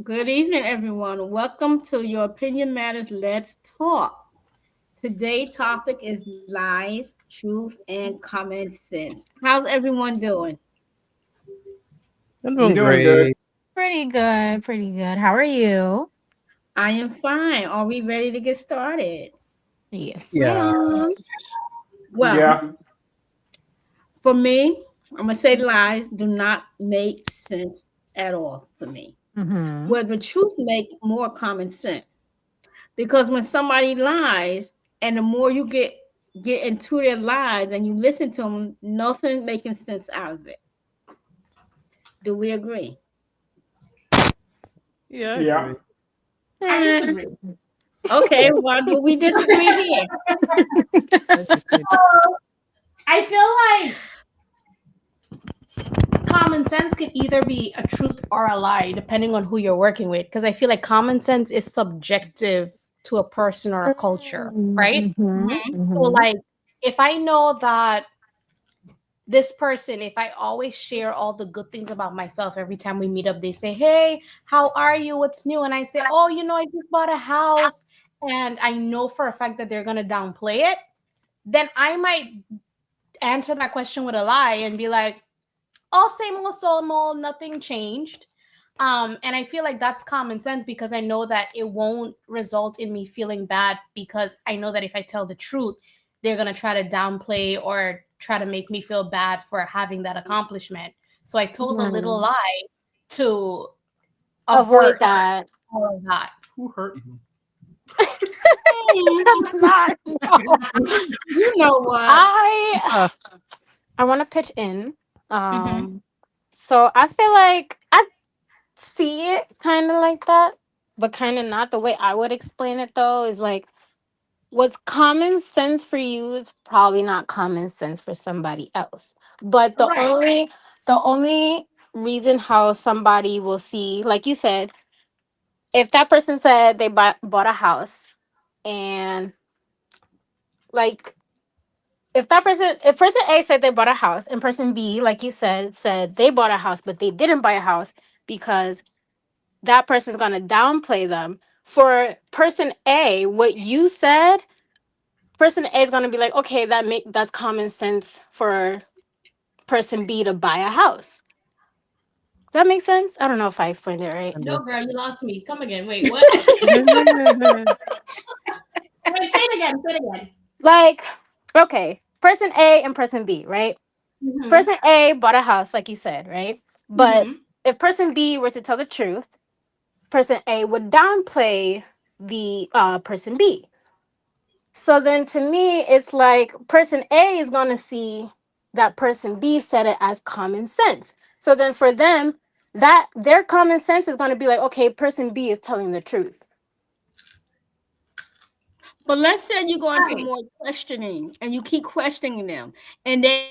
Good evening, everyone. Welcome to Your Opinion Matters. Let's talk. Today's topic is lies, truth, and common sense. How's everyone doing? I'm I'm doing doing good. great. Pretty good, pretty good. How are you? I am fine. Are we ready to get started? Yes, Yeah. ma'am. Well, Yeah. for me, I'm going to say lies do not make sense at all to me. Mm-hmm. Where the truth makes more common sense. Because when somebody lies, and the more you get into their lies and you listen to them, nothing making sense out of it. Do we agree? Yeah, I Yeah. agree. I disagree. Okay, why do we disagree here? I just think I feel like common sense can either be a truth or a lie, depending on who you're working with. Because I feel like common sense is subjective to a person or a culture, right? Mm-hmm. Mhm. So, Mm-hmm. like, if I know that this person, if I always share all the good things about myself every time we meet up, they say, "Hey, how are you? What's new?" And I say, "Oh, I just bought a house." And I know for a fact that they're going to downplay it. Then I might answer that question with a lie and be like, all same old, nothing changed. And I feel like that's common sense because I know that it won't result in me feeling bad because I know that if I tell the truth, they're gonna try to downplay or try to make me feel bad for having that accomplishment. So I told a little Mm-hmm. lie to Avoid avert that. all of that. Who hurt you? That's not. No. You know what? I uh, I want to pitch in. Hmm. Um, so I feel like I see it kind of like that, but kind of not. The way I would explain it though is like what's common sense for you is probably not common sense for somebody else. But the Right. only reason how somebody will see, like you said, if that person said they bought a house and like if person A said they bought a house and person B, like you said they bought a house but they didn't buy a house because that person's gonna downplay them. For person A, what you said, person A is gonna be like, okay, that's common sense for person B to buy a house. Does that make sense? I don't know if I explained it right. No, kinda. girl, you lost me. Come again. Wait, what? Wait, say it again. Say it again. Like, okay, person A and person B, right? Mm-hmm. Person A bought a house, like you said, right? But Mm-hmm. if person B were to tell the truth, person A would downplay the person B. So then to me, it's like person A is going to see that person B said it as common sense. So then for them, that their common sense is going to be like, okay, person B is telling the truth. But let's say you go into Right. more questioning and you keep questioning them, and their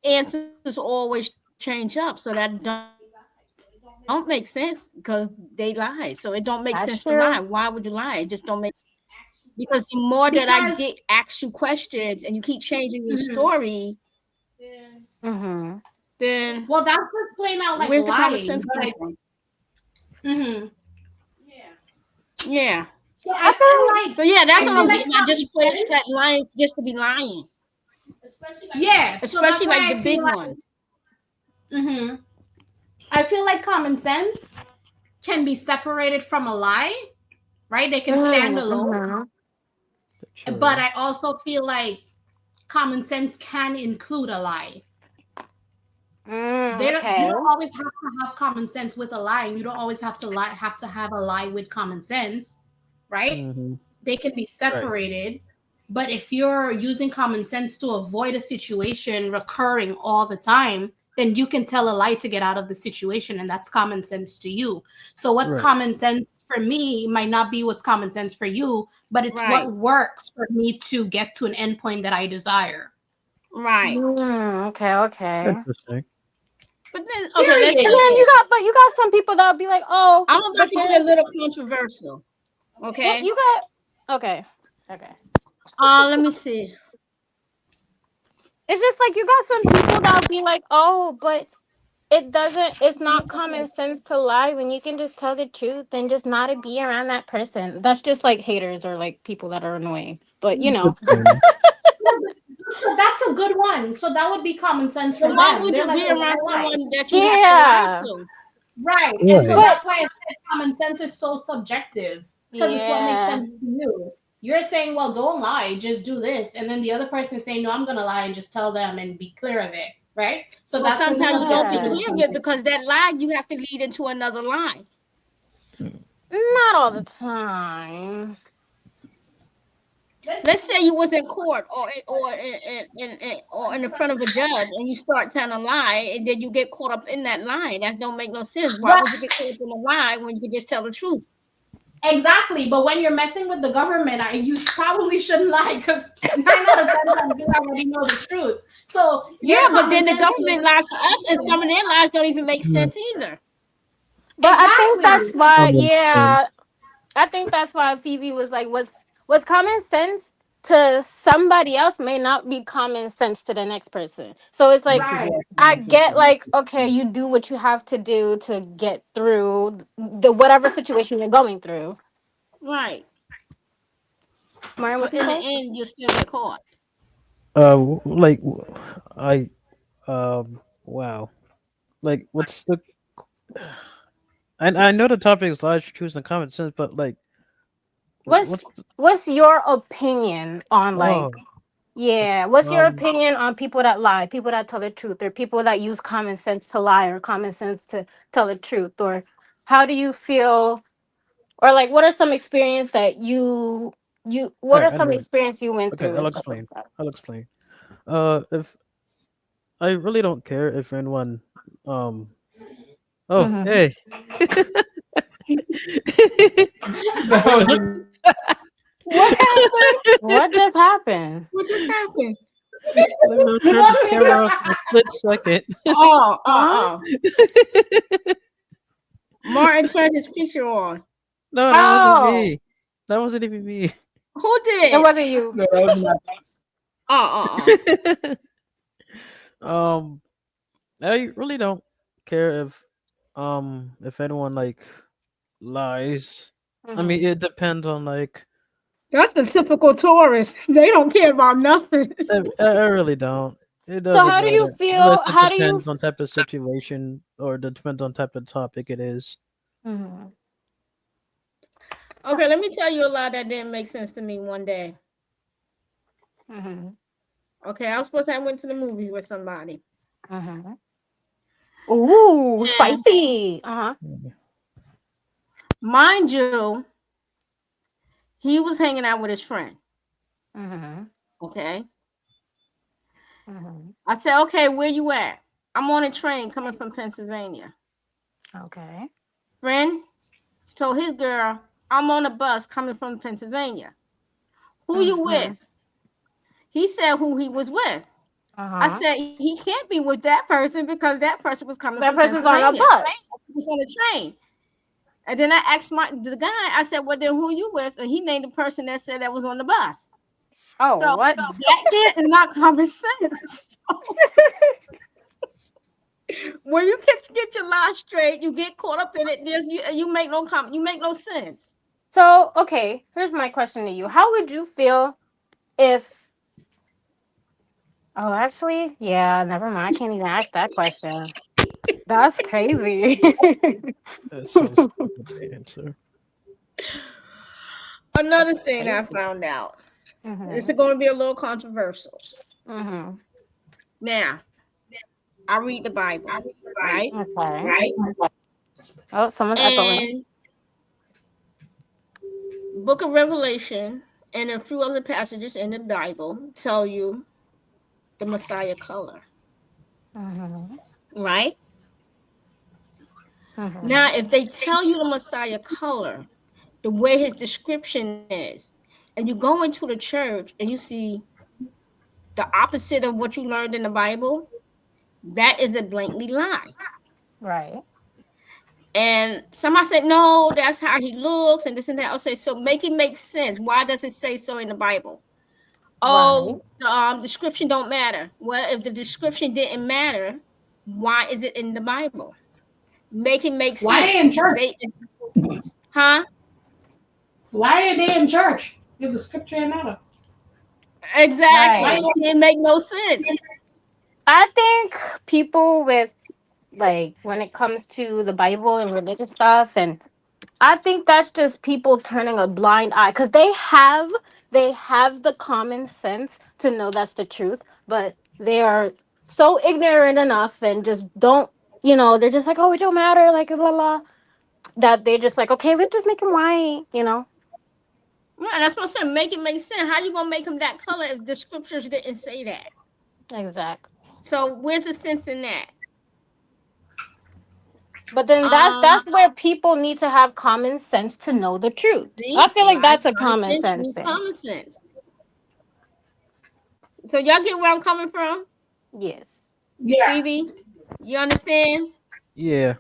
answers always change up. So that don't make sense because they lie. So it don't make sense to lie. Why would you lie? It just That's don't make true. sense. Because the more that I get ask you Because questions and you keep changing your story, mhm. Mm-hmm. then Well, that's just plain out like where's the common lying. sense But come I, from? mhm. Yeah. So I I feel feel like So yeah, that's I what feel I'm mm, like getting at. common Just flat sense. that lying just to be lying, Yeah. So that's especially like why the I feel big like ones. mhm. I feel like common sense can be separated from a lie, right? They can stand alone. mm-hmm. But True. I also feel like common sense can include a lie. You Okay. don't always have to have common sense with a lie, and you don't always have to have a lie with common sense, right? Hmm. They can be Right. separated. But if you're using common sense to avoid a situation recurring all the time, then you can tell a lie to get out of the situation, and that's common sense to you. So what's Right. common sense for me might not be what's common sense for you, but it's Right. what works for me to get to an endpoint that I desire. Right. Okay, okay. Interesting. But then okay, let's And say Period. then this. you got some people that'll be like, oh, I'm about but to get a there's little controversial. yeah, Okay. you got okay, okay. Let me see. It's just like you got some people that'll be like, oh, but it doesn't. It's not common sense to lie when you can just tell the truth and just not be around that person. That's just like haters or like people that are annoying. But you know, Depends. So that's a good one. So that would be common sense for But why them. would They're you like, be "Oh, around why lie?" someone that you have yeah, to lie to? Right. And so Right. that's why I said common sense is so subjective because it's what makes yeah. sense to you. You're saying, well, don't lie, just do this. And then the other person saying, no, I'm going to lie and just tell them and be clear of it. Right. So Well, that's when sometimes you don't be Yeah. clear of it because that lie you have to lead into another lie. Not all the time. Let's say you was in court or in the front of a judge and you start telling a lie and then you get caught up in that lie. That don't make no sense. Why would you get caught up in a lie when you could just tell the truth? Exactly. But when you're messing with the government, you probably shouldn't lie because 9 out of 10 times you already know the truth. So Yeah, but then the government lies to us and some of their lies don't even make sense either. But I think that's Exactly. why. Common Yeah, sense. I think that's why Phoebe was like, "What's common sense to somebody else may not be common sense to the next person." So it's like Right. I get like, okay, you do what you have to do to get through the whatever situation you're going through. Right. Mario, what But you in the say? end, you'll still get caught. Like I wow. Like what's the? I know the topic is lies, truth, and common sense, but like What's what's what's your opinion on like? oh Yeah, what's your um opinion on people that lie, people that tell the truth, or people that use common sense to lie or common sense to tell the truth? Or how do you feel, or like what are some experience that what are I some know. experience you went Okay, through and stuff like that? I'll explain. If I really don't care if anyone um oh Mm-hmm. hey that was What happened? What just happened? What just happened? let me turn the camera off for a split second. Oh, Huh? oh, oh. Martin turned his picture on. No, that wasn't Oh, me. That wasn't even me. Who it did? wasn't you. No, that was not. Oh, um, I really don't care if anyone like lies. I mean, Mhm. it depends on like That's the typical tourist. They don't care about nothing. I really don't. It So doesn't how do you matter unless feel? it How do you? depends on type of situation or it depends on type of topic it is. Mm-hmm. Okay, let me tell you a lie that didn't make sense to me one day. Mm-hmm. Okay, I was supposed to have went to the movie with somebody. Mm-hmm. Ooh, And spicy. Uh-huh. mind you, he was hanging out with his friend. Mm-hmm. Okay. Mm-hmm. I said, okay, where you at? I'm on a train coming from Pennsylvania. Okay. Friend told his girl, I'm on a bus coming from Pennsylvania. Who you Mm-hmm. with? He said who he was with. I Uh-huh. said he can't be with that person because that person was coming That from person's on a Pennsylvania. bus. He was on the train. And then I asked the guy, I said, well, then who you with? And he named the person that said that was on the bus. Oh, So what? that there is not common sense. When you get your lie straight, you get caught up in it. You make no comment. You make no sense. So, okay, here's my question to you. How would you feel if Oh, actually, yeah, never mind. I can't even ask that question. That's crazy. That's so stupid to answer. Another thing I found out. This is Mm-hmm. going to be a little controversial. Mm-hmm. Now, I read the Bible, right? Okay. Oh, someone's echoing. And Book of Revelation and a few other passages in the Bible tell you the Messiah color, Mm-hmm. right? Mm-hmm. Now, if they tell you the Messiah color, the way his description is, and you go into the church and you see the opposite of what you learned in the Bible, that is a blatantly lie. Right. And somebody said, no, that's how he looks, and this and that. I'll say, so make it make sense. Why does it say so in the Bible? Right. Oh, the description don't matter. Well, if the description didn't matter, Why is it in the Bible? Make it make sense. Why they in church? Huh? Why are they in church? If the scripture ain't matter. Exactly. Right. It make no sense. I think people with like when it comes to the Bible and religious stuff, and I think that's just people turning a blind eye because they have the common sense to know that's the truth, but they are so ignorant enough and just don't, they're just like, oh, it don't matter, like la la, that they're just like, okay, let's just make him white. Right, that's what I'm saying. Make it make sense. How you gonna make him that color if the scriptures didn't say that? Exactly. So where's the sense in that? But then that's where people need to have common sense to know the truth. I feel like that's a common sense thing. Common sense. So y'all get where I'm coming from? Yes. Yeah. Phoebe, you understand? Yeah.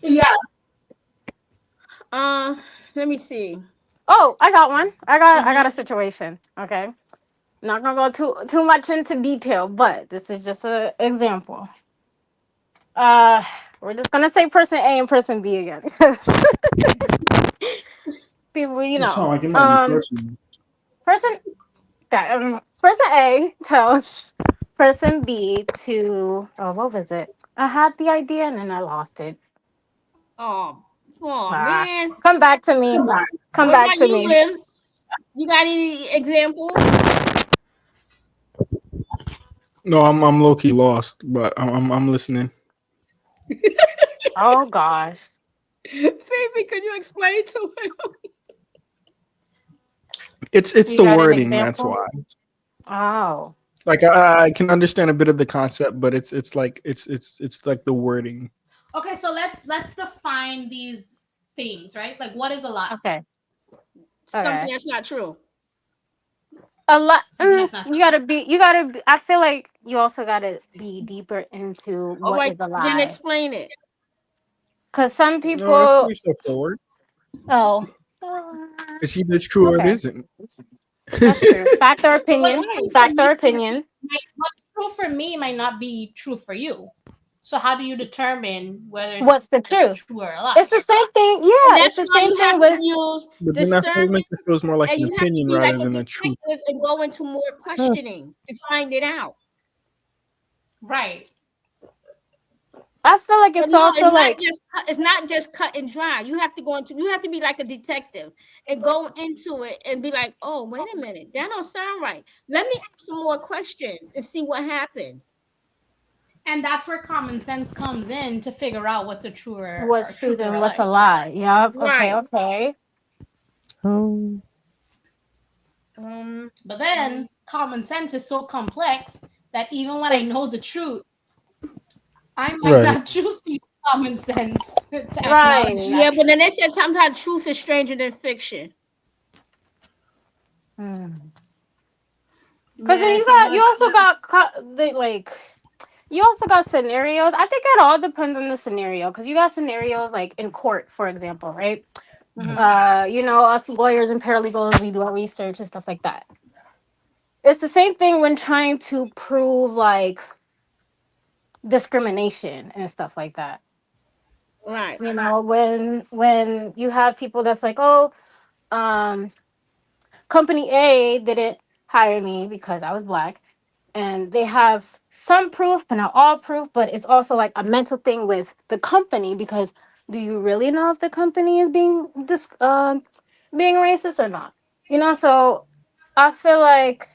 Yeah. Let me see. Oh, I got one. I got a situation. Okay. Not gonna go too much into detail, but this is just an example. We're just gonna say person A and person B again. People, It sound like it might be personal. person A tells person B to, what was it? I had the idea and then I lost it. Oh man. Come back to me. Come What back about to you, me. Lim? You got any examples? No, I'm low key lost, but I'm listening. Oh gosh. Phoebe, can you explain to him? It's You the got an wording. That's example? why. Oh. Like I can understand a bit of the concept, but it's like the wording. Okay, so let's define these things, right? Like, what is a lie? Okay. Something that's not true. A lot. Something that's not You gotta be. I feel like you also gotta be deeper into All what right, is a then lie. explain it. Because some No, that's people. pretty straightforward. Oh. It's either it's true or it Okay. isn't. That's true. Fact or opinion. What's true for Fact or me opinion. What's true for me might not be true for you. So how do you determine whether it's What's the truth? true or a lie? It's the same thing. And Yeah, that's it's the why same you have thing to with. use But then that discernment, makes it feels more like and an you have to opinion be rather like a than a truth. detective and go into more questioning to find it out. Right. I feel like But it's no, also like. it's not just cut and dry. You have to be like a detective and go into it and be like, oh, wait a minute, that don't sound right. Let me ask some more questions and see what happens. And that's where common sense comes in to figure out what's a true or What's truth or and a what's a lie. lie? Yep. Right. Okay. Um. But then common sense is so complex that even when I know the truth, I might not choose to use common sense to acknowledge Yeah, that but then they said sometimes truth is stranger than fiction. Because then you also got you also got scenarios. I think it all depends on the scenario. Because you got scenarios like in court, for example, right? Us lawyers and paralegals, we do our research and stuff like that. It's the same thing when trying to prove like discrimination and stuff like that. Right. When you have people that's like, oh, company A didn't hire me because I was black, and they have some proof, but not all proof. But it's also like a mental thing with the company because do you really know if the company is being racist or not? So I feel like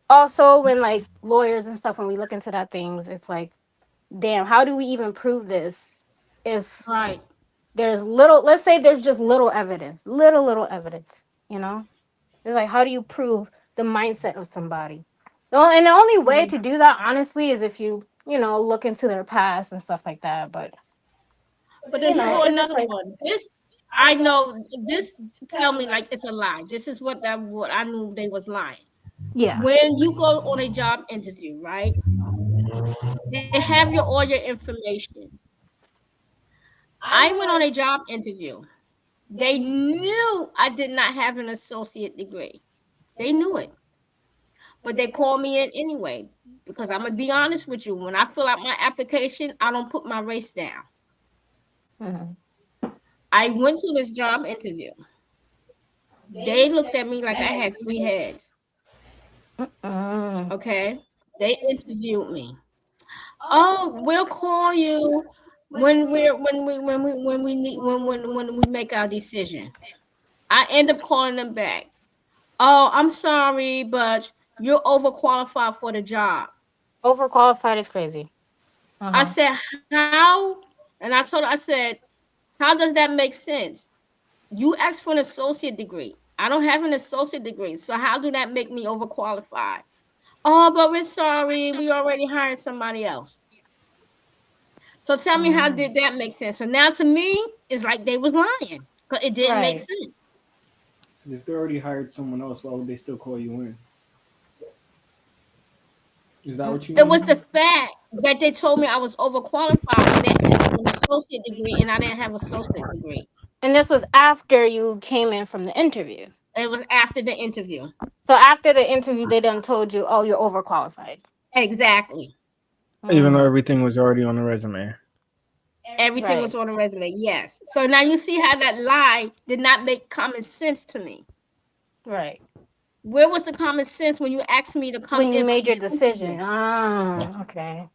also when like lawyers and stuff when we look into that things, it's like, damn, how do we even prove this if Right. there's little? Let's say there's just little evidence, little evidence. It's like, how do you prove the mindset of somebody? Well, and the only way to do that, honestly, is if look into their past and stuff like that. But then here go it's just another like, one. This I know. This tell me like it's a lie. This is what I knew they was lying. yeah, When you go on a job interview, right? They have all your information. I went on a job interview. They knew I did not have an associate degree. They knew it. but they call me in anyway. Because I'm gonna be honest with you, when I fill out my application, I don't put my race down. Mhm. I went to this job interview. They looked at me like I had 3 heads. Mm. Okay, they interviewed me. Oh, we'll call you when we make our decision. I end up calling them back. Oh, I'm sorry, but you're overqualified for the job. Overqualified is crazy. I Uh-huh. said, how? And I told her, I said, how does that make sense? You asked for an associate degree. I don't have an associate degree. So how do that make me overqualified? Oh, but we're sorry. We already hired somebody else. So tell me, how did that make sense? So now to me, it's like they was lying because it didn't make Right. sense. If they already hired someone else, why would they still call you in? Is that what you It mean? was the fact that they told me I was overqualified when they asked for an associate degree and I didn't have an associate degree. And this was after you came in from the interview. It was after the interview. So after the interview, they done told you, "Oh, you're overqualified." Exactly. Even though Mm. everything was already on the resume. Everything Right. was on the resume. Yes. So now you see how that lie did not make common sense to me. Right. Where was the common sense when you asked me to come When you in for made your this decision. interview? Ah, okay.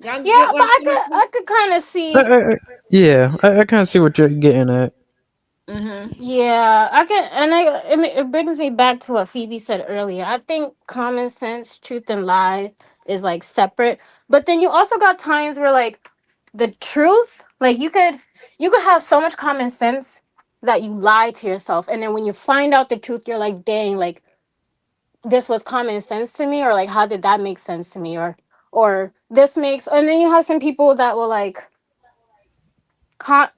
Y'all Yeah, get what but I'm coming from? I could kind of see. Yeah, I kind of see what you're getting at. Mm-hmm. Yeah, I can, and it brings me back to what Phoebe said earlier. I think common sense, truth, and lie is like separate. But then you also got times where like the truth, like you could have so much common sense that you lie to yourself, and then when you find out the truth, you're like, dang, like this was common sense to me, or like how did that make sense to me, or this makes. And then you have some people that will like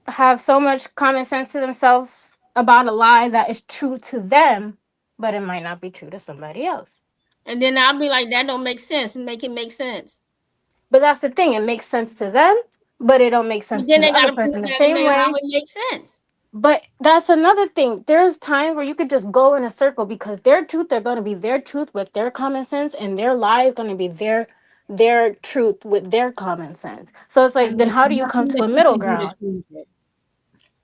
have so much common sense to themselves about a lie that is true to them, but it might not be true to somebody else. And then I'll be like, that don't make sense. Make it make sense. But that's the thing; it makes sense to them, but it don't make But sense then to they the other gotta prove person the that it same may how way. it makes sense. But that's another thing. There's times where you could just go in a circle because their truth, they're going to be their truth with their common sense, and their lie is going to be their truth with their common sense. So it's like, And then there's how do you come nothing to that a you middle can do to ground? change it.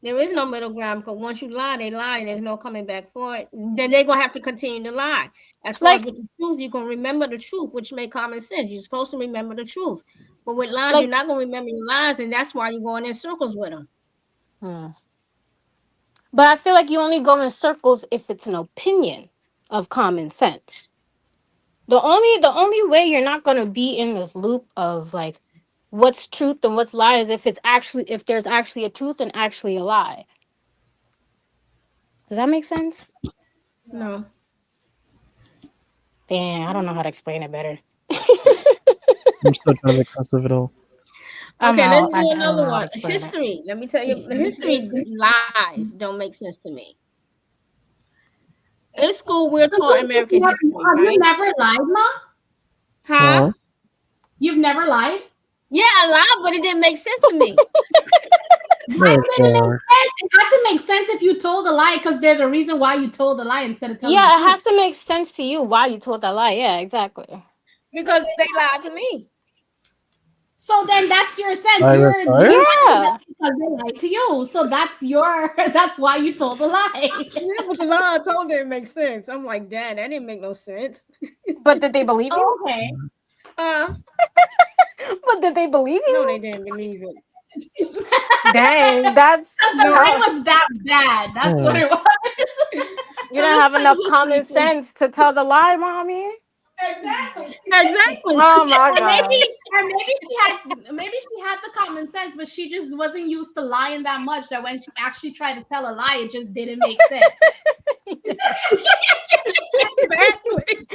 There is no middle ground because once you lie, they lie, and there's no coming back for it. Then they're gonna have to continue to lie. As far as Like, with the truth, you can remember the truth, which make common sense. You're supposed to remember the truth, but with lies, you're like, not gonna remember your lies, and that's why you're going in circles with them. hmm. But I feel like you only go in circles if it's an opinion of common sense. The only way you're not gonna be in this loop of like what's truth and what's lie is if there's actually a truth and actually a lie. Does that make sense? No, Damn, I don't know how to explain it better. I'm still trying to make sense of it all. I'm okay, let's out. I do don't another know how to one. explain it. History. Let me tell you, the history lies don't make sense to me. In school, we're taught American history, Have you right? never lied, Ma? Huh? Uh-huh. You've never lied? Yeah, I lied, but it didn't make sense to me. Why Oh, did it make God. sense? It had to make sense if you told a lie because there's a reason why you told the lie instead of telling the Yeah, it truth. has to make sense to you why you told that lie. Yeah, exactly. Because they lied to me. So then that's your sense. Fire, You're fire? lying to them Yeah. because they lied to you. So that's why you told the lie. Yeah, but the lie I told didn't make sense. I'm like, Dad, that didn't make no sense. But did they believe you? Okay. But did they believe No, you? they didn't believe it. Dang, that's The No. lie tough. was that bad. That's what it was. You don't have enough common sense to tell the lie, mommy. Exactly. Exactly. Oh my Or god. maybe she had the common sense, but she just wasn't used to lying that much that when she actually tried to tell a lie, it just didn't make sense. Exactly.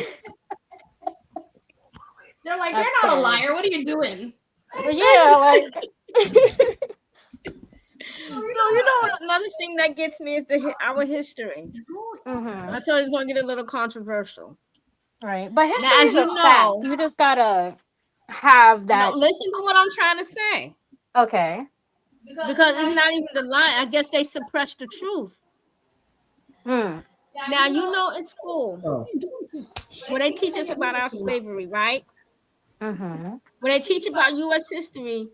They're like, you're not a liar. What are you doing? Yeah, like So you know another thing that gets me is our history. mhm. I told you it's gonna get a little controversial. Right. But history Now, as is you a fact. know, You just gotta have no, that. listen to what I'm trying to say. Okay. Because it's not even the lie. I guess they suppress the truth. Hmm. Now you know in school Oh. when they teach us about our slavery, right? Mm-hmm. When they teach about U.S. history,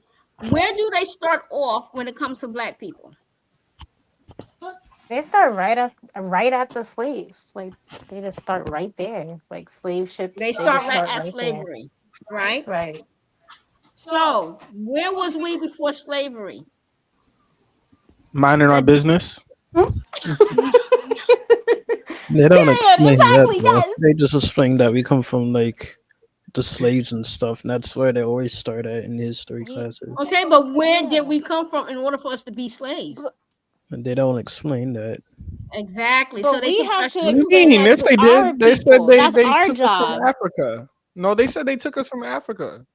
where do they start off when it comes to black people? They start right at the slaves. Like they just start right there. Like slave ships, They they start just right start at right there. slavery, right? Right. So where was we before slavery? Minding our business. They don't Period. explain that Exactly. though. Yes. They just explain that we come from like the slaves and stuff, and that's where they always start at in history Ye- classes. Okay, but where did we come from in order for us to be slaves? And they don't explain that. Exactly. But So they we can have to What do you explain mean? that Yes, to they our did. They said people. That's they our took us from job. Africa. No, they said they took us from Africa.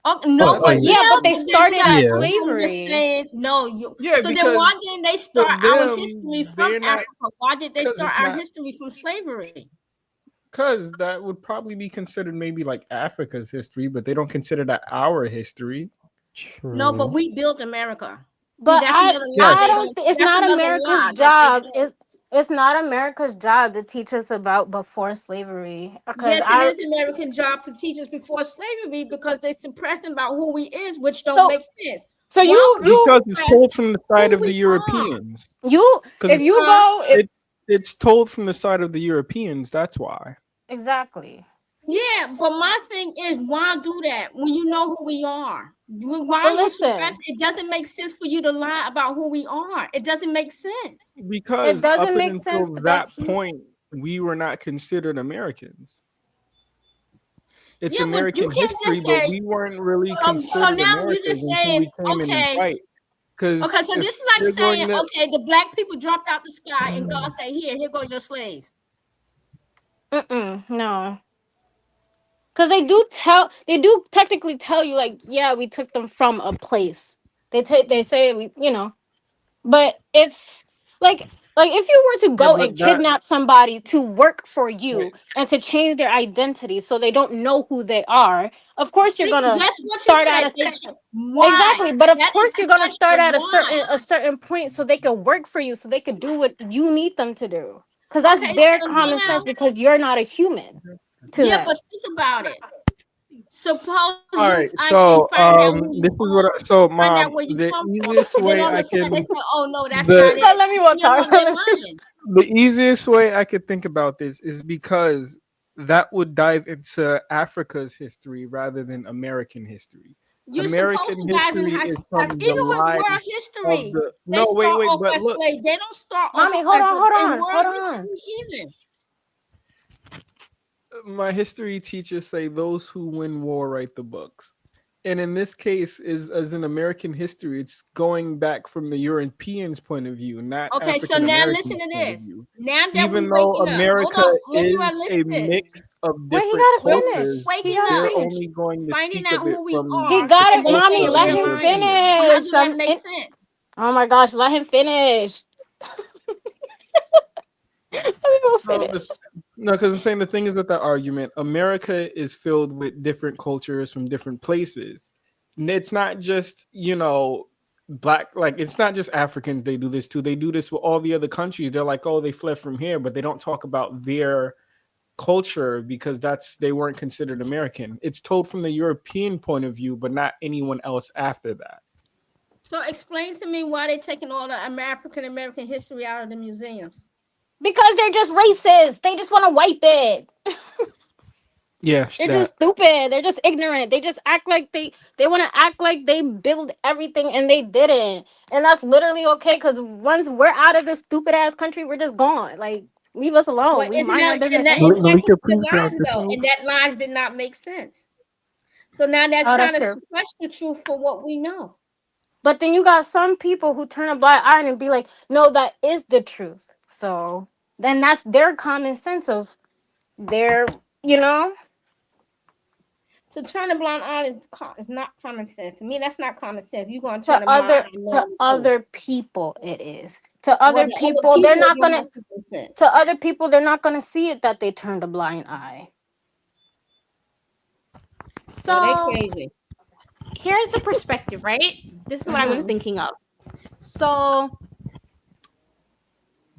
Oh, no, That's but like yeah, But they but then you started gotta at Yeah. come from just slavery. saying no. You yeah, so then why because didn't they for start our them history from they're not Africa? Why did they because start it's our not history from slavery? because that would probably be considered maybe like Africa's history, but they don't consider that our history. No, but True. we built America. See, But that's another lie. Yeah, I don't think it's That's not another America's lie that they job. told. It's not America's job to teach us about before slavery. Because Yes, it is American job to teach us before slavery because they suppressed about who we is, which don't so make sense. so Why would they because it's suppress told from the side who of the we are? Europeans. if Because you Huh? go if, it's told from the side of the Europeans. That's why. exactly. Yeah, but my thing is, why do that when you know who we are? Why But you suppress? listen, It doesn't make sense for you to lie about who we are. It doesn't make sense. it Because up doesn't and make sense, until but that that's human. point, we were not considered Americans. It's Yeah, but you American can't history, just but say. we weren't really So considered now you're Americans just until saying, we came in and okay, fight. Because okay. So if this is like they're going saying, to, okay, the black people dropped out the sky, and God said, here go your slaves. No. Because they do technically tell you, like, yeah, we took them from a place. They say we, but it's like if you were to yeah, go but and that, kidnap somebody to work for wait, you and to change their identity so they don't know who they are, of course you're See, gonna just what you start at said. a Why? exactly, but of That is course the you're gonna start question. at Why? a certain point so they can work for you, so they can do what you need them to do. Because that's Okay, their so common now, sense, because you're not a human to yeah, them. but think about it. Suppose all you right. you So find out who this you is what. are, So find out mom, where you the come from, easiest and then way all of I a sudden they can say, "Oh no, that's not the it." Let me You know talk. what? They're lying. the easiest way I could think about this is because that would dive into Africa's history rather than American history. You're supposed American to dive in history high is school. from the Even with world lives of history, the they no wait start wait off but as look, slaves. They don't start off Mommy, hold as on, in world hold on. history even. my history teachers say those who win war write the books. And in this case, is as in American history, it's going back from the Europeans' point of view, not Okay, so African now Americans' listen to point of this. view. Now that we Even though waking up, hold America on, when you are is a listening, mix of Wait, he different gotta when finish. cultures, we He waking gotta they're up, finish. only going to finding speak out of it who we from He are, the got and it, they say mommy. perspective of Let the we're him lying. Europeans. How finish. do that make sense? Oh my gosh, let him finish. Let me go So finish. no, because I'm saying the thing is with that argument, America is filled with different cultures from different places. And it's not just, black, like it's not just Africans they do this to. They do this with all the other countries. They're like, oh, they fled from here, but they don't talk about their culture because they weren't considered American. It's told from the European point of view, but not anyone else after that. So explain to me why they're taking all the African American history out of the museums. Because they're just racist. They just want to wipe it. Yeah, They're that. just stupid. They're just ignorant. They just act like they want to act like they build everything and they didn't. And that's literally okay, because once we're out of this stupid ass country, we're just gone. Like, leave us alone. Well, We mind our business isn't anyway. that Malika, considered please lies pronounce though? yourself. And that lies did not make sense. So now they're Oh, trying that's to true. suppress the truth for what we know. But then you got some people who turn a blind eye and be like, no, that is the truth. So then that's their common sense of their, you know, To turn a blind eye is not common sense. To me, that's not common sense. You're going to turn a blind eye and know to the truth. other people it is. To Well, other the other people, they're people not don't gonna have common sense. to other people, they're not gonna see it that they turned a blind eye. Well, they So crazy. here's the perspective, right? This is what I was Mhm. thinking of. So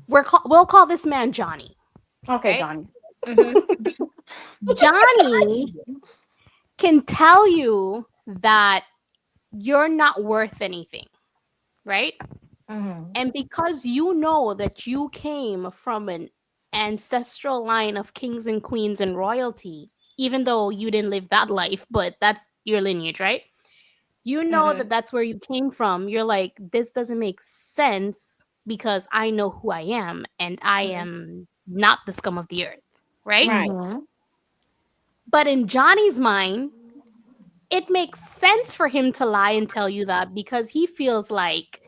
we'll call this man Johnny. Okay, Right? Johnny. Johnny can tell you that you're not worth anything, right? Mm-hmm. And because you know that you came from an ancestral line of kings and queens and royalty, even though you didn't live that life, but that's your lineage, right? You know that that's where you came from. You're like, this doesn't make sense because I know who I am and I am not the scum of the earth, right? Right. Mm-hmm. But in Johnny's mind, it makes sense for him to lie and tell you that because he feels like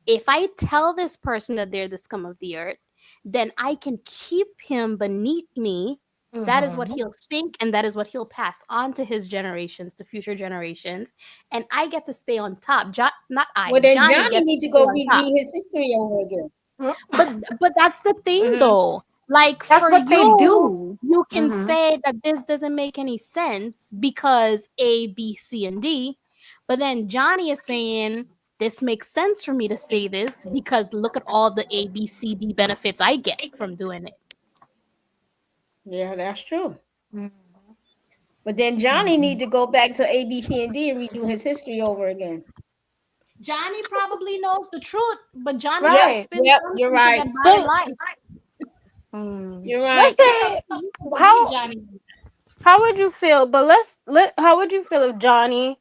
if I tell this person that they're the scum of the earth, then I can keep him beneath me. That is what Mm-hmm. he'll think, and that is what he'll pass on to his generations, to future generations. And I get to stay on top. Not I, Well, then Johnny Johnny gets need to to stay go on top. reread his history over again. But that's the thing, Mhm. though. Like That's for what they you, do. you can Mhm. say that this doesn't make any sense because A, B, C, and D. But then Johnny is saying this makes sense for me to say this because look at all the A, B, C, D benefits I get from doing it. Yeah, that's true. Mhm. But then Johnny need to go back to A, B, C, and D and redo his history over again. Johnny probably knows the truth, but Johnny Yep, gotta Right. spin yep, you're something to right. get by in But life. You're let's right. It's up say to you to believe how Johnny. how would you feel? But how would you feel if Johnny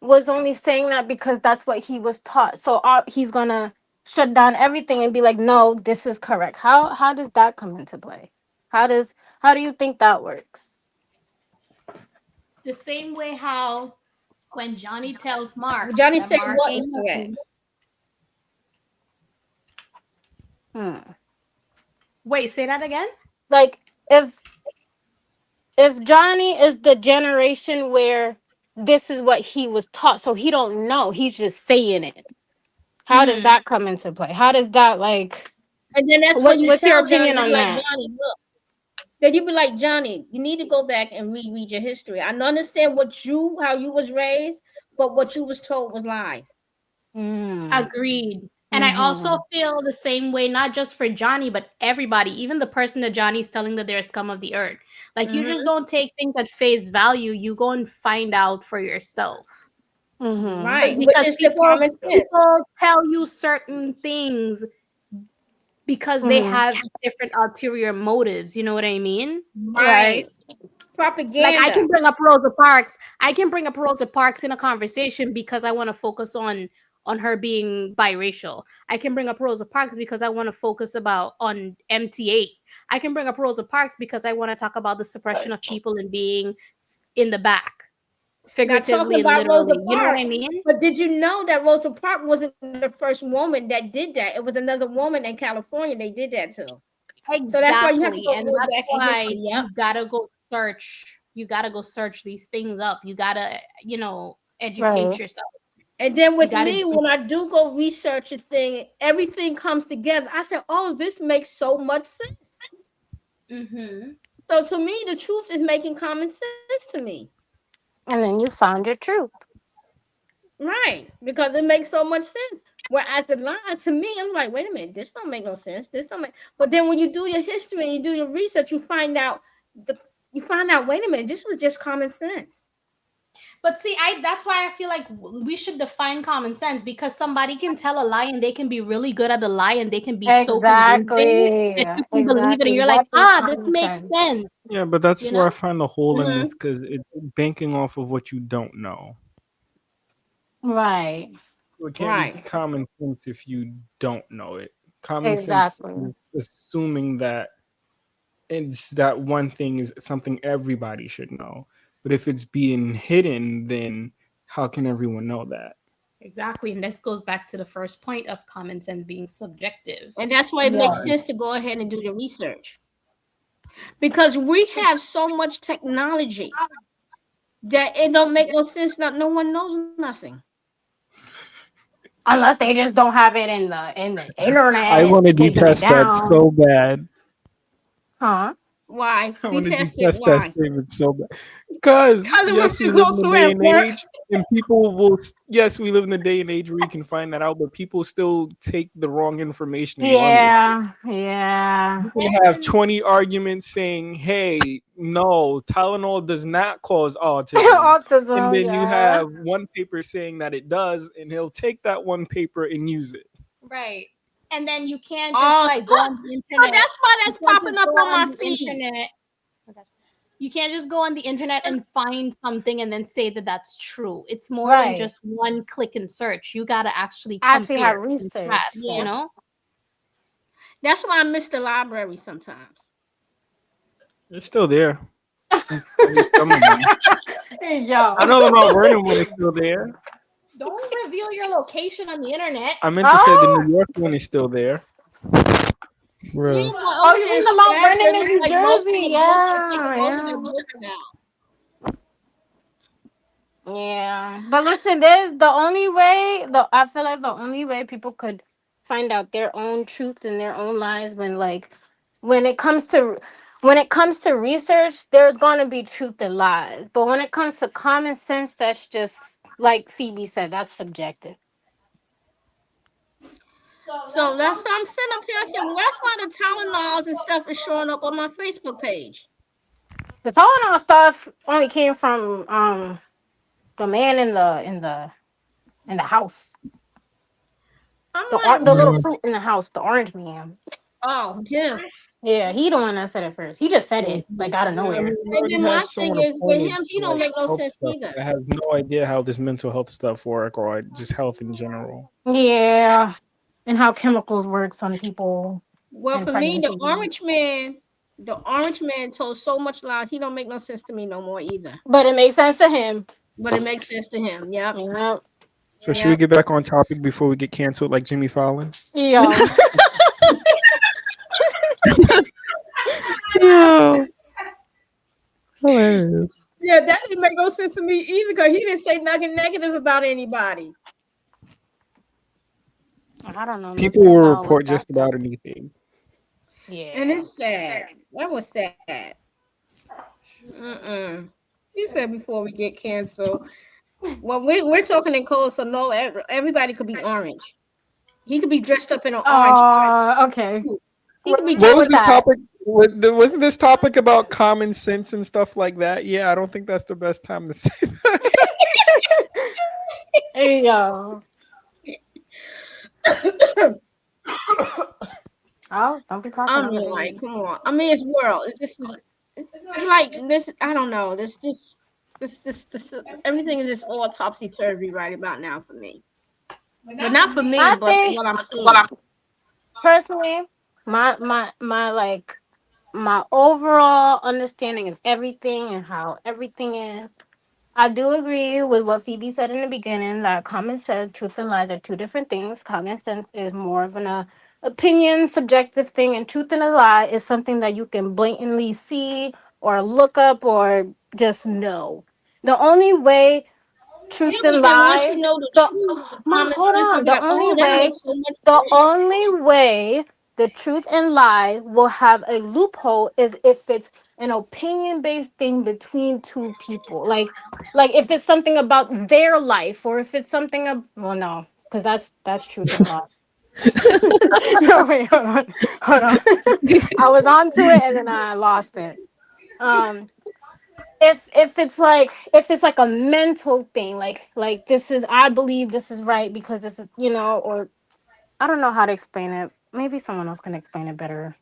was only saying that because that's what he was taught? So he's gonna shut down everything and be like, no, this is correct. How does that come into play? How do you think that works? The same way how when Johnny tells Mark Johnny that said Mark what is ain't correct. nothing. Hmm. Wait, say that again? Like if Johnny is the generation where this is what he was taught, so he don't know, he's just saying it. How does Mm-hmm. that come into play? How does that like? And then that's when you What's your tell Johnny, opinion you be on like, that? Johnny, look. Then you be like, Johnny, you need to go back and reread your history. I understand how you was raised, but what you was told was lies. Mm. Agreed. And I Mm-hmm. also feel the same way, not just for Johnny, but everybody, even the person that Johnny's telling that they're scum of the earth. Like, you just don't take things at face value. You go and find out for yourself. Mm-hmm. Right, which Because is the common sense. people tell you certain things because they Mm-hmm. have different ulterior motives. You know what I mean? Right. Like Propaganda. I can bring up Rosa Parks. I can bring up Rosa Parks in a conversation because I want to focus on her being biracial. I can bring up Rosa Parks because I want to focus on MT8. I can bring up Rosa Parks because I want to talk about the suppression of people and being in the back, Now figuratively talking and about Rosa literally. You know what Parks, I mean? but did you know that Rosa Parks wasn't the first woman that did that? It was another woman in California they did that to. So that's why you have to Exactly. go And real that's back in why history. Yep. you gotta go search. You gotta go search these things up. You gotta, educate Right. yourself. And then with gotta me, when I do go research a thing, everything comes together. I said, oh, this makes so much sense. Mm-hmm. So to me, the truth is making common sense to me. And then you found your truth. Right. Because it makes so much sense. Whereas the lie to me, I'm like, wait a minute, this don't make no sense. This don't make. But then when you do your history and you do your research, you find out, wait a minute, this was just common sense. But see, that's why I feel like we should define common sense because somebody can tell a lie and they can be really good at the lie and they can be so convincing Exactly. that you can believe it and Exactly. you're like, That is this common makes sense. sense. Yeah, but that's You where I know? find the hole in Mhm. this because it's banking off of what you don't know. Right. So it can't be Right. common sense if you don't know it. Common sense Exactly. is assuming that it's that one thing is something everybody should know. But if it's being hidden, then how can everyone know that? Exactly. And this goes back to the first point of common sense being subjective. And that's why it Yeah. makes sense to go ahead and do the research. Because we have so much technology that it don't make no sense that no one knows nothing. Unless they just don't have it in the internet. I want to taking it detest that down. so bad. Huh? Why? I want to Detest it. detest that Why? statement so bad. Because Because of yes, what we you live go in a through day at and work. age, and people will. Yes, we live in a day and age where you can find that out, but people still take the wrong information and run with it. Yeah. You can have 20 arguments saying, "Hey, no, Tylenol does not cause autism," and Autism, then you yeah. have one paper saying that it does, and he'll take that one paper and use it. Right. And then you can't just Oh, like go on the so internet. that's why You that's can't popping just up go on on my the feed. internet. You can't just go on the internet and find something and then say that that's true. It's more than Right. just one click and search. You got to actually Actually have compare, research. contrast, Yes. you know? That's why I miss the library sometimes. It's still there. At least some of them. Yo. I know the Mount Vernon one is still there. Don't reveal your location on the internet. I meant to say the Oh, New York one is still there. Bro. Yeah, but oh, over you here mean in the Mount Stratford, Vernon in it's New like most of Jersey? the books are taking Yeah, most of their yeah. books now. Yeah. But listen, there's the only way, I feel like the only way people could find out their own truth and their own lies when it comes to research, there's gonna be truth and lies. But when it comes to common sense, that's just like Phoebe said, that's subjective. So that's why I'm sitting up here. I said, well, that's why the Tylenols and stuff is showing up on my Facebook page. The Tylenol stuff only came from the man in the house. I'm like, The little what? fruit in the house, the orange man. Oh, yeah. Yeah, he the one that said it first. He just said it like out of Yeah, I nowhere. mean, you And then already have my thing someone is with appointed him, he to don't like make no health sense stuff either. that has no idea how this mental health stuff work or just health in general. Yeah, and how chemicals works on people Well, and for me, pregnancy. the orange man told so much lies. He don't make no sense to me no more either. But it makes sense to him. But it makes sense to him. Yep. Yeah. So should we Yep. get back on topic before we get canceled like Jimmy Fallon? Yo. Yeah. Hilarious. Yeah, that didn't make no sense to me either because he didn't say nothing negative about anybody. I don't know. People nothing will about report that. just about anything. Yeah. And it's sad. That was sad. You said before we get canceled. Well, we're talking in code, so no, everybody could be orange. He could be dressed up in an orange. Okay. He could be What dressed was up. this topic? Wasn't this topic about common sense and stuff like that? Yeah, I don't think that's the best time to say that. Hey yo. Oh, don't be coughing. I mean, like, come on. I mean, it's world. It's like this. I don't know. This. Everything is just all topsy turvy right about now for me. But not for me, I but think what I'm seeing. personally, my like my overall understanding of everything and how everything is. I do agree with what Phoebe said in the beginning that common sense, truth, and lies are two different things. Common sense is more of an opinion, subjective thing, and truth and a lie is something that you can blatantly see or look up or just know. The only way truth Yeah, and but then once you lies, know the the truth, the Mom, common hold sense, you on. be like, oh, that makes so much sense. The only way the truth and lie will have a loophole is if it's an opinion based thing between two people. Like if it's something about their life or if it's something well no, because that's truth and lie. No, wait, hold on. I was onto it and then I lost it. If it's like a mental thing, like this is I believe this is right because this is or I don't know how to explain it. Maybe someone else can explain it better.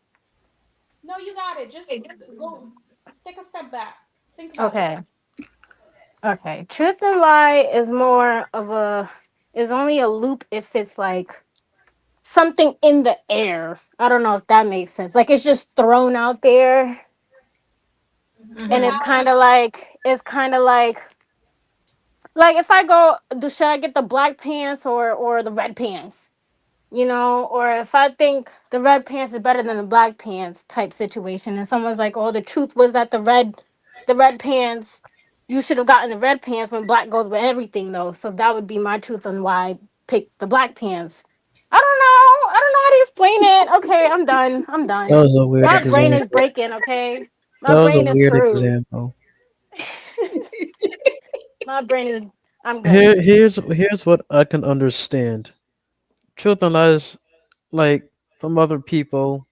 No, you got it. Just go take a step back. Think about it. Okay. Okay. Truth and lie is more of is only a loop if it's like something in the air. I don't know if that makes sense. Like it's just thrown out there and Mhm. it's kind of like if I go should I get the black pants or the red pants? Or if I think the red pants is better than the black pants type situation, and someone's like, "Oh, the truth was that the red pants, you should have gotten the red pants when black goes with everything, though." So that would be my truth on why I picked the black pants. I don't know how to explain it. Okay, I'm done. That was a weird My brain is example. breaking. Okay. My That was a brain is weird screwed. example. My brain is. I'm good. Here's what I can understand. Truth and lies, like from other people,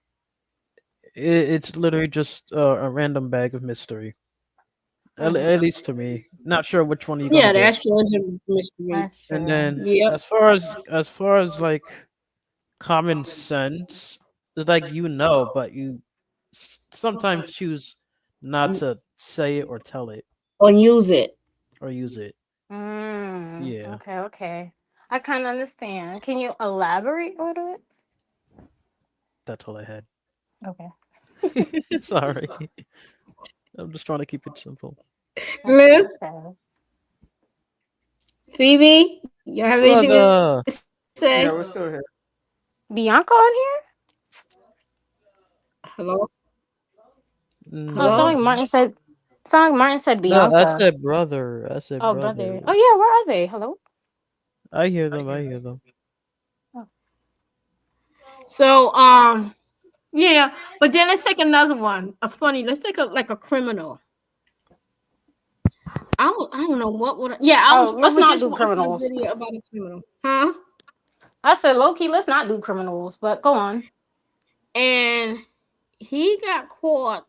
it's literally just a random bag of mystery. At least to me. Not sure which one you're gonna Yeah, get. that sure is a mystery. That's And true. then Yep. as far as like common sense, it's like but you sometimes choose not to say it or tell it Or use it. or use it. Yeah, Okay, okay. I kind of understand. Can you elaborate a little bit? that's all I had. Okay. Sorry, I'm just trying to keep it simple. Liv, Okay. Phoebe, you have anything Brother, to say? Yeah, we're still here. Bianca on here? Hello? No, Hello? sound like Martin said. Sound like Martin said no, I Bianca. said brother. I said Oh, brother. brother. Oh yeah, where are they? Hello. I hear them. I hear them. So, yeah, but then let's take another one. Let's take like a criminal. I don't know what would. I Let's was not just do watching a criminals. video about a criminal, huh? I said low key. Let's not do criminals. But go on. And he got caught.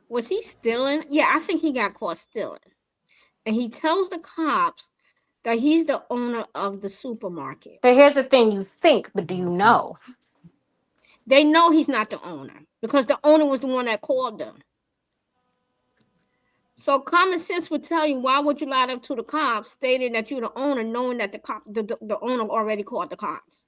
Was he stealing? Yeah, I think he got caught stealing. And he tells the cops that he's the owner of the supermarket. But here's the thing: you think, but do you know? They know he's not the owner because the owner was the one that called them. So common sense would tell you, why would you lie up to the cops stating that you're the owner, knowing that the owner already called the cops?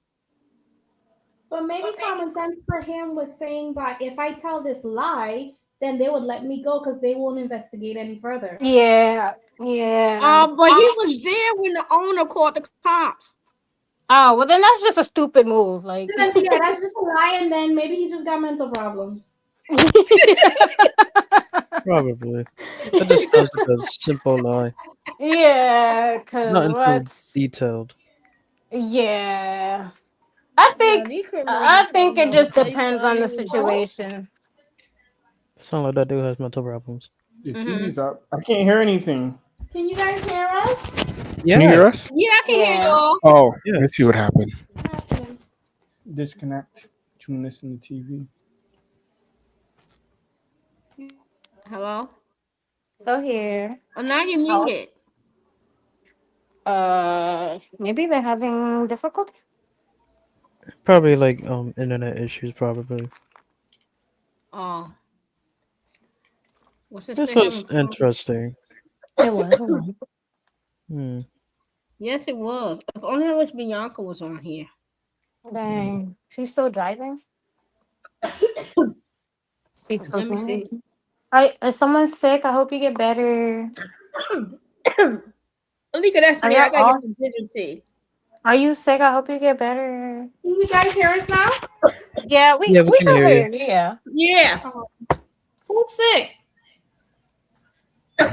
But maybe common sense for him was saying that if I tell this lie, then they would let me go because they won't investigate any further. Yeah. But he was there when the owner called the cops. Oh well, then that's just a stupid move. Like, Then, yeah, that's just a lie, and then maybe he just got mental problems. Probably. That just sounds like a simple lie. yeah, cause Nothing too what's detailed. yeah. I think it just depends on the situation. Sound like that dude has mental problems. Your TV's up. I can't hear anything. Can you guys hear us? Yeah. Can you hear us? Yeah, I can hear Yeah. y'all. Oh, Yeah. let's see what happened. What happened? Disconnect. Tune this in the TV. Hello? So here. Oh, now you're muted. Maybe they're having difficulty. Probably like internet issues. Probably. Oh. What's this This thing was having- interesting. It was. Hmm. Yes, it was. If only I wish Bianca was on here. Dang, she's still driving. Let me see. Is someone sick? I hope you get better. Alika, that's Are me. I y'all gotta off? get some ginger tea. Are you sick? I hope you get better. Can you guys hear us now? Yeah, we Yeah, we can can hear hear you. you. Yeah. Yeah. Who's sick? I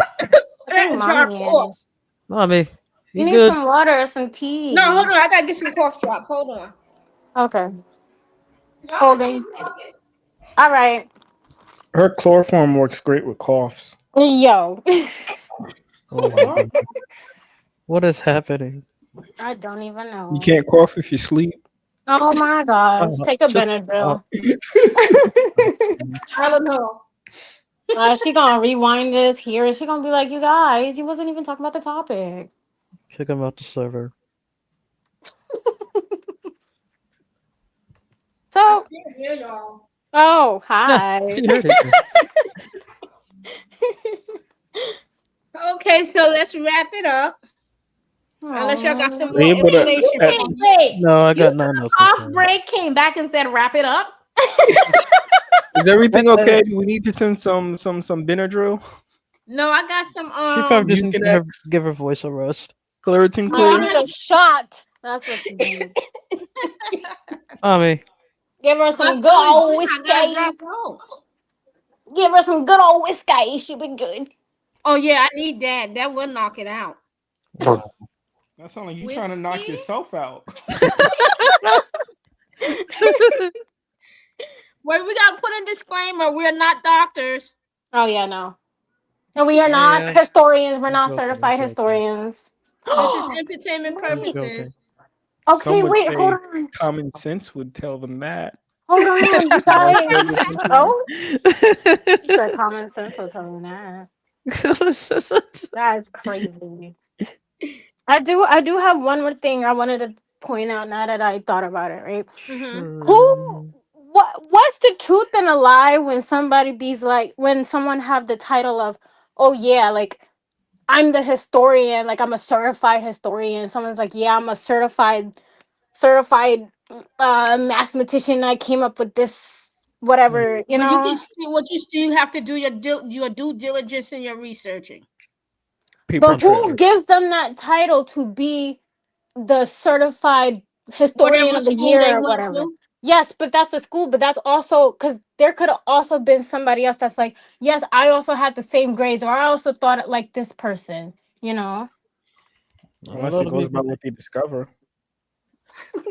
think It's our mommy cough. is. Mommy, You you need good? some water or some tea. No, hold on. I gotta get some cough drop. Hold on. Okay. Holding. All right. Her chloroform works great with coughs. Yo. Oh my God. What is happening? I don't even know. You can't cough if you sleep. Oh my gosh. Take a Just- Benadryl. I don't know. She gonna rewind this here and she gonna be like, you guys, you wasn't even talking about the topic. Kick him out the server. So, Can't hear y'all. oh, hi. She heard it. Okay, so let's wrap it up. Unless y'all got some more Yeah, but, information. uh, for me. Wait, No, I got nothing else to off say. break came back and said, "Wrap it up." Is everything okay? Do we need to send some Benadryl? No, I got some. She probably just you need can to give her voice a rest. Claritin You clear. need a shot. That's what she needs. Mommy, Give her some good old whiskey. Give her some good old whiskey. She'll be good. Oh yeah, I need that. That will knock it out. wow. That sounds like you trying to knock Whiskey? yourself out. Wait, we gotta put a disclaimer. We're not doctors. Oh yeah, no. And we are Yeah, not yeah. historians. We're I'm not joking, I'm certified joking. historians. This is entertainment I'm joking. purposes. Okay, Some would wait, say hold on. common sense would tell them that. Hold on, you Like, guys. what you're thinking. Oh, the common sense will tell me that. That's crazy. I do have one more thing I wanted to point out now that I thought about it, right? Mhm. What's the truth and a lie when somebody be's like when someone have the title of, oh yeah, like I'm the historian, like I'm a certified historian. Someone's like, yeah, I'm a certified mathematician. I came up with this whatever, you But you can know. still what you still have to do your due diligence in your researching. Paper But who trail. gives them that title to be the certified historian Whatever of the school year they or went whatever? to. Yes, but that's the school. But that's also because there could have also been somebody else that's like, yes, I also had the same grades, or I also thought it like this person. You know, A Unless lot it of goes by people. what they discover.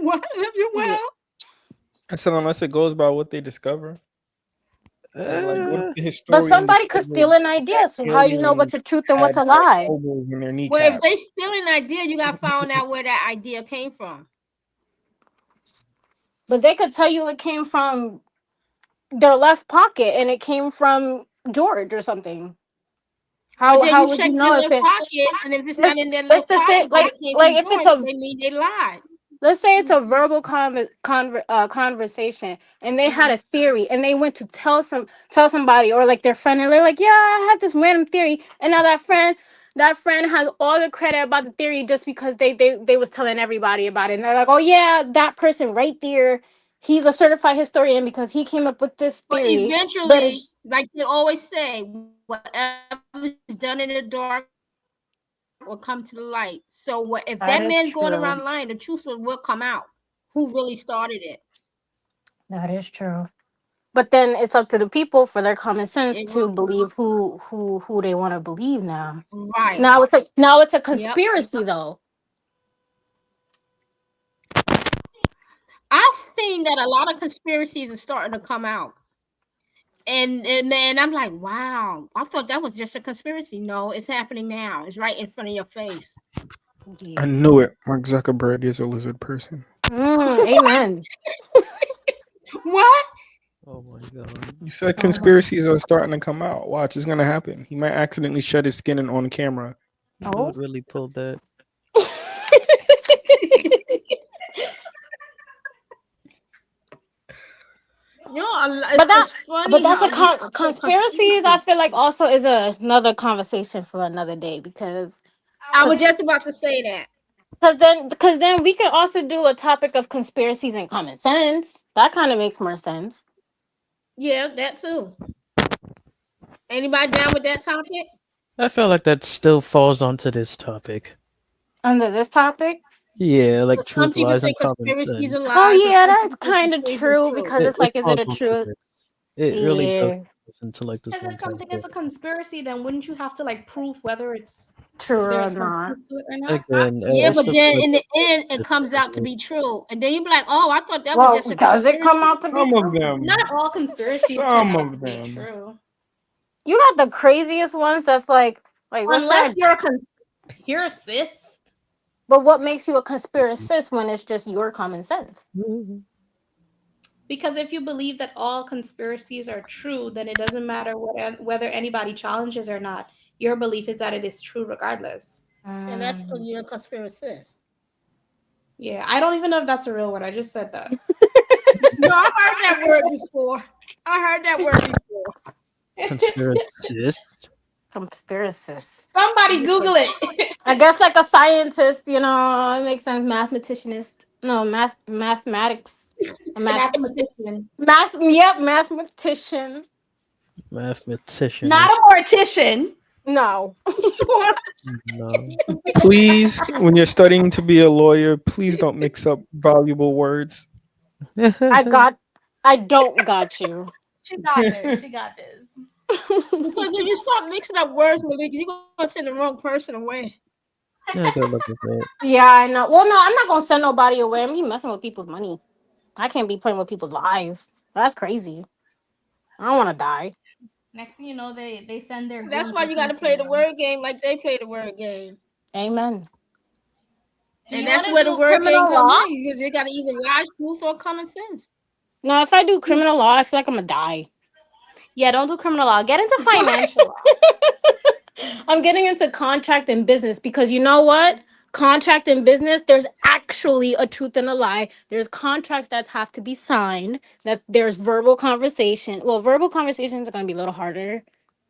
What? Well, I said unless it goes by what they discover. Like what if the but historian somebody could steal discovered an idea. So how you know aliens what's a truth and what's had a lie? holes in their well, if kneecap? they steal an idea, you gotta find out where that idea came from. But they could tell you it came from their left pocket and it came from George or something. But then How you would check you their know if left it? pocket, and if it's not in their It's left the same. pocket, but it came Like from if it's George, a they mean they lied. let's say it's a verbal conversation and they had Mhm. a theory and they went to tell somebody or like their friend and they're like, yeah, I have this random theory, and now that friend has all the credit about the theory just because they was telling everybody about it, and they're like, oh yeah, that person right there, he's a certified historian because he came up with this But theory. But eventually, it's like they always say, whatever is done in the dark will come to the light. So what if that that is man's going true. around lying, the truth will come out. Who really started it? That is true. But then it's up to the people for their common sense It to will. believe who they want to believe now. Right. Now it's a Yep. conspiracy though. I've seen that a lot of conspiracies are starting to come out. And man, I'm like, wow, I thought that was just a conspiracy. No, it's happening now. It's right in front of your face. I Yeah. knew it. Mark Zuckerberg is a lizard person. Amen. What? Oh my god. You said Oh, conspiracies are starting to come out. Watch, it's gonna happen. He might accidentally shed his skin on camera. oh. Dude really pulled that. You know, but it's funny that's how a you say conspiracies. I conspiracy. feel like also is another conversation for another day because I was just about to say that. because then we could also do a topic of conspiracies and common sense. That kind of makes more sense. Yeah, that too. Anybody down with that topic? I feel like that still falls onto this topic. Under this topic. Yeah, like But some truth, people lies, say and common conspiracies sense. are Oh lies, and yeah, some that's people say kind of conspiracies are true true. because it's It like, is it falls a onto truth? this. It really does Yeah, fall into like this Because one if something is a category. conspiracy, then wouldn't you have to like prove whether it's true or there's some not. truth to it or not? Again, Yeah, it's but just then like in the end, it this comes out to category. be true, and then you be like, "Oh, I thought that was Well, just a does it come conspiracy." out to be Some of true? them. Not all conspiracies turn Some out to of be them. true. You got the craziest ones that's like what's Unless that? you're a conspiracist. But what makes you a conspiracist when it's just your common sense? Because if you believe that all conspiracies are true, then it doesn't matter whether anybody challenges or not. Your belief is that it is true regardless. And that's because Mm. you're a conspiracist. Yeah, I don't even know if that's a real word. I just said that. No, I heard that word before. I heard that word before. Conspiracist. Conspiracist. Somebody Google it. I guess like a scientist, it makes sense. Mathematicianist. No, mathematics. Mathematician. Yep, mathematician. Mathematician. Not a mortician. No. No. Please, when you're studying to be a lawyer, please don't mix up valuable words. I don't got you. She got this. She got this. Because if you start mixing up words, Malika, you're gonna send the wrong person away. Yeah, good luck with that. Yeah, I know. Well, no, I'm not gonna send nobody away. I'm be messing with people's money. I can't be playing with people's lives. That's crazy. I don't want to die. Next thing you know, they send their. That's goons why you got to looking play for the them. word game like they play the word game. Amen. Do And you that's wanna where the do word game criminal comes law? in. They got to either lie, truth, or common sense. No, if I do criminal law, I feel like I'm gonna die. Yeah, don't do criminal law. Get into financial law. I'm getting into contract and business because you know what? Contract and business, there's actually a truth and a lie. There's contracts that have to be signed, that there's verbal conversation. Well, verbal conversations are going to be a little harder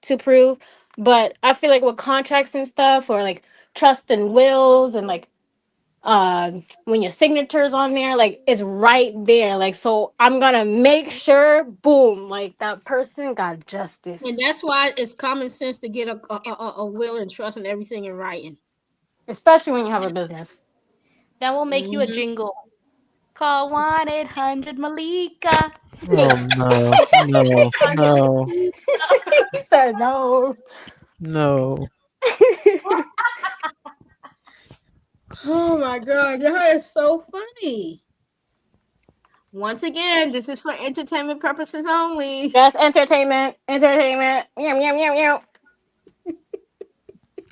to prove, but I feel like with contracts and stuff, or like trust and wills, and like when your signature's on there, like it's right there. Like, so I'm gonna make sure, boom, like that person got justice. And that's why it's common sense to get a will and trust and everything in writing. Especially when you have a business. Then we'll make you a Mhm. jingle. Call 1-800-Malika. Oh no, no, no, He said no. no. Oh my God, that is so funny. Once again, this is for entertainment purposes only. Yes, entertainment. Entertainment. Yum, yum, yum, yum.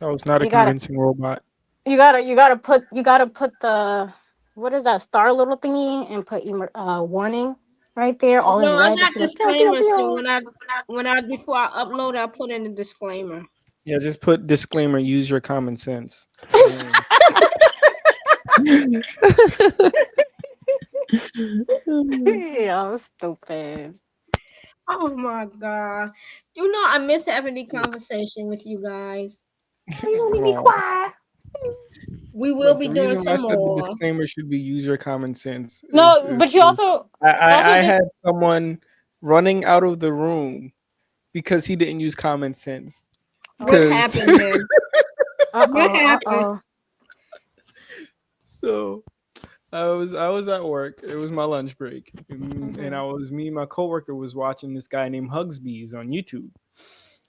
That was not a You gotta- convincing robot. You gotta put the, what is that, star little thingy, and put warning right there, all in No, I red. got Just be like, pew, pew, disclaimers. So pew. when I before I upload, I put in a disclaimer. Yeah, just put disclaimer. Use your common sense. Yeah, I'm stupid. Oh my God. You know, I miss having the conversation with you guys. You need to be quiet. We will Look, be the doing reason why I some said the more. disclaimer should be use your common sense. No, but you also I just- had someone running out of the room because he didn't use common sense. What 'Cause- happened then? What happened? Uh-oh. So I was at work. It was my lunch break, and me and my coworker was watching this guy named Hugsbees on YouTube.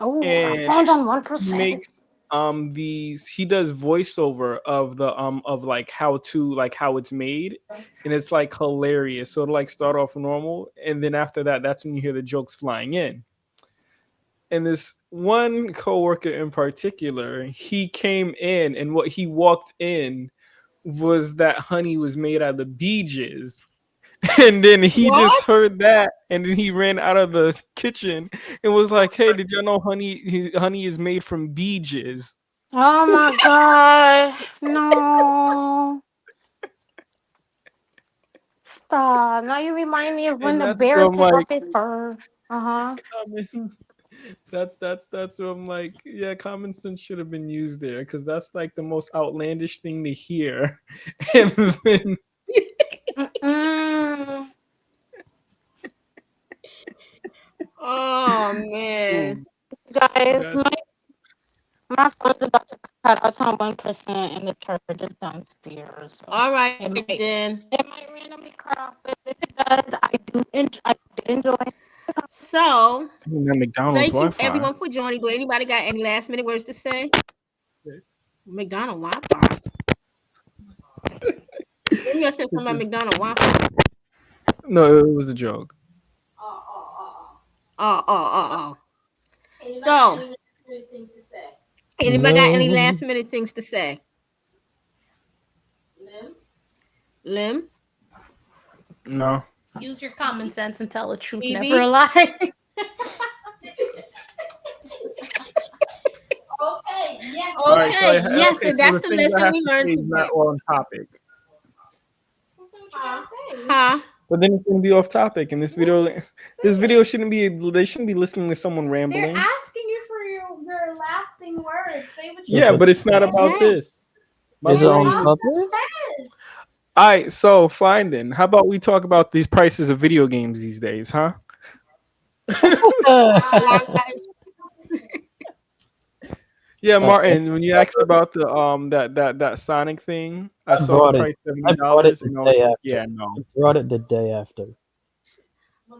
Oh, And friends on He 1%. makes he does voiceover of the of like how it's made, and it's like hilarious. So it'll like start off normal, and then after that, that's when you hear the jokes flying in. And this one coworker in particular, he came in, and what he walked in was that honey was made out of bee jizz. And then he just heard that, and then he ran out of the kitchen and was like, "Hey, did y'all know honey is made from bee jizz?" Oh my God. No. Stop. Now you remind me of when And the that's bears from, take off like- their fur. Uh-huh. That's what I'm like. Yeah, common sense should have been used there, because that's like the most outlandish thing to hear. And then Mm. Oh man. Guys, That's- my phone's about to cut out on 1% and the charger is downstairs. So All right, It might- then. it might randomly cut off, but if it does, I did enjoy. So that McDonald's thank you Wi-Fi. everyone for joining. Do anybody got any last minute words to say? McDonald Wi-Fi. Maybe I said something about McDonald Wi-Fi. No, it was a joke. Oh. So anybody got any last minute things to say? Lim? No. Use your common sense and tell the truth, Phoebe? never a lie. Okay, yes. Okay, so yes, and that's the things I lesson have we to learned say is not today. on topic. Huh? But then it's gonna be off topic, and this video shouldn't be. They shouldn't be listening to someone They're rambling. asking you for your lasting words. Say what you Yeah, but it's not about Yes. this. My Is it on brain- topic? best. All right, so fine then. How about we talk about these prices of video games these days, huh? Yeah, Martin. When you asked about the that Sonic thing, I saw bought the it. price I bought it $70, the and I was day like, after. yeah, no. I brought it the day after.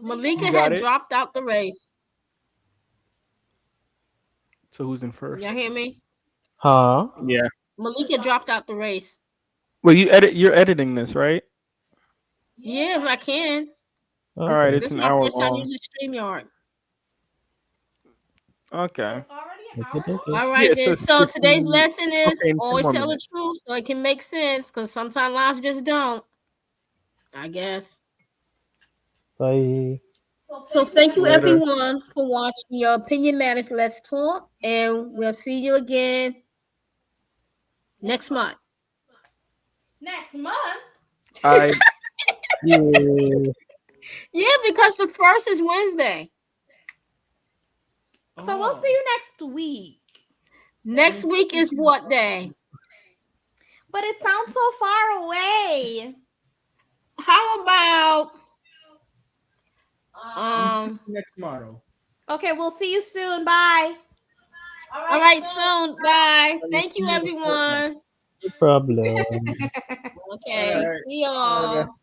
Malika You got had it? dropped out the race. So who's in first? Y'all hear me? Huh? Yeah. Malika dropped out the race. Well, you're editing this, right? Yeah, if I can. All right, Okay. it's This is an my hour first time long. using StreamYard. Okay. It's already an Okay, hour long? okay. All right, Yeah, then. it's So today's 15 lesson is okay, 10 always more tell the minutes. truth so it can make sense. Because sometimes lies just don't. I guess. Bye. So thank you, Later. everyone, for watching Your Opinion Matters. Let's talk, and we'll see you again next month. Next month? I Yeah. Yeah, because the first is Wednesday. So we'll see you next week. Next week is what day? But it sounds so far away. How about next tomorrow. Okay, we'll see you soon. Bye. all right, soon. Bye. Thank you, everyone. No problem. Okay, All right. see y'all.